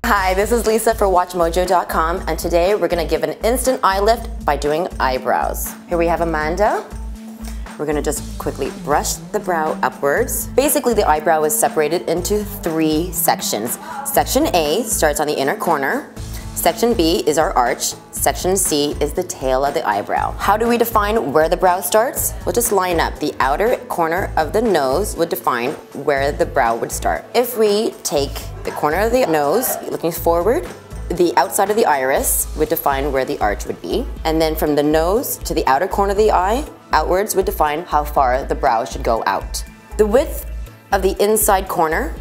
Hi, this is Lisa for WatchMojo.com, and today we're going to give an instant eye lift by doing eyebrows. Here we have Amanda. We're going to just quickly brush the brow upwards. Basically, the eyebrow is separated into 3 sections. Section A starts on the inner corner. Section B is our arch. Section C is the tail of the eyebrow. How do we define where the brow starts? We'll just line up. The outer corner of the nose would define where the brow would start. If we take the corner of the nose, looking forward, the outside of the iris would define where the arch would be. And then from the nose to the outer corner of the eye, outwards would define how far the brow should go out. The width of the inside corner,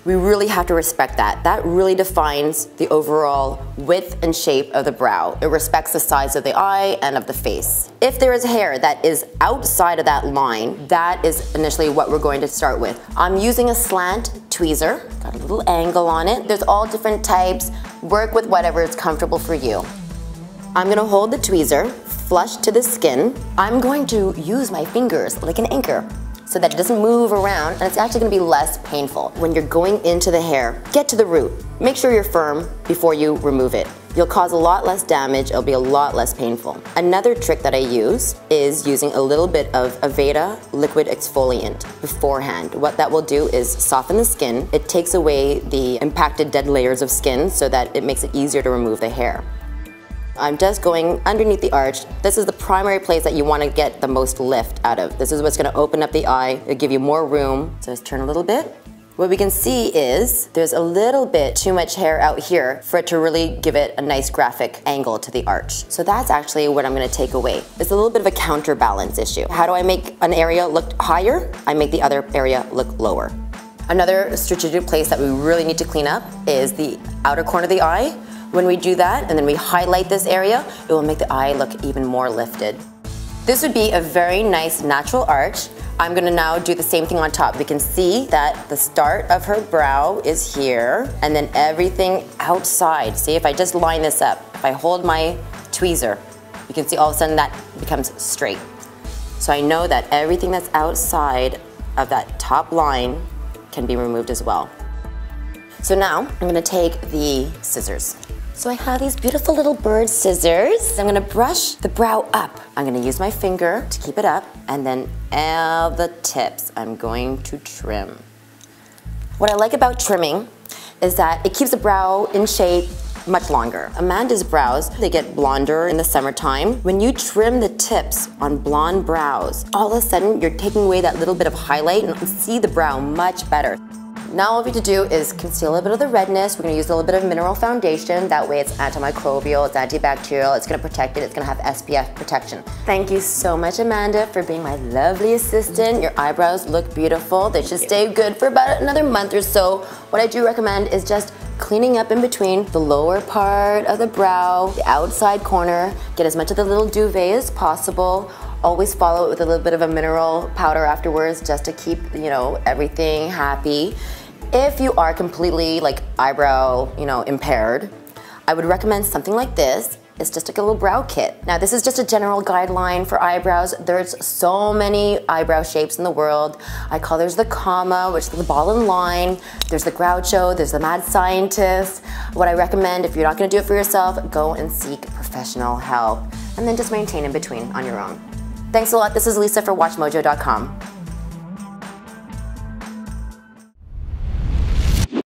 we really have to respect that. That really defines the overall width and shape of the brow. It respects the size of the eye and of the face. If there is hair that is outside of that line, that is initially what we're going to start with. I'm using a slant tweezer, got a little angle on it. There's all different types. Work with whatever is comfortable for you. I'm gonna hold the tweezer flush to the skin. I'm going to use my fingers like an anchor, so that it doesn't move around, and it's actually gonna be less painful. When you're going into the hair, get to the root. Make sure you're firm before you remove it. You'll cause a lot less damage, it'll be a lot less painful. Another trick that I use is using a little bit of Aveda liquid exfoliant beforehand. What that will do is soften the skin. It takes away the impacted dead layers of skin so that it makes it easier to remove the hair. I'm just going underneath the arch. This is the primary place that you want to get the most lift out of. This is what's going to open up the eye. It'll give you more room. So let's turn a little bit. What we can see is there's a little bit too much hair out here for it to really give it a nice graphic angle to the arch. So that's actually what I'm going to take away. It's a little bit of a counterbalance issue. How do I make an area look higher? I make the other area look lower. Another strategic place that we really need to clean up is the outer corner of the eye. When we do that and then we highlight this area, it will make the eye look even more lifted. This would be a very nice natural arch. I'm gonna now do the same thing on top. We can see that the start of her brow is here, and then everything outside. See, if I just line this up, if I hold my tweezer, you can see all of a sudden that becomes straight. So I know that everything that's outside of that top line can be removed as well. So now I'm gonna take the scissors. So I have these beautiful little bird scissors. I'm gonna brush the brow up. I'm gonna use my finger to keep it up, and then all the tips I'm going to trim. What I like about trimming is that it keeps the brow in shape much longer. Amanda's brows, they get blonder in the summertime. When you trim the tips on blonde brows, all of a sudden you're taking away that little bit of highlight and you can see the brow much better. Now all we have to do is conceal a bit of the redness. We're going to use a little bit of mineral foundation. That way it's antimicrobial, it's antibacterial, it's going to protect it, it's going to have SPF protection. Thank you so much, Amanda, for being my lovely assistant. Your eyebrows look beautiful. They should stay good for about another month or so. What I do recommend is just cleaning up in between the lower part of the brow, the outside corner. Get as much of the little duvet as possible. Always follow it with a little bit of a mineral powder afterwards just to keep, everything happy. If you are completely eyebrow, impaired, I would recommend something like this. It's just like a little brow kit. Now this is just a general guideline for eyebrows. There's so many eyebrow shapes in the world. I call there's the comma, which is the ball and line. There's the Groucho, there's the mad scientist. What I recommend, if you're not gonna do it for yourself, go and seek professional help. And then just maintain in between on your own. Thanks a lot. This is Lisa for WatchMojo.com.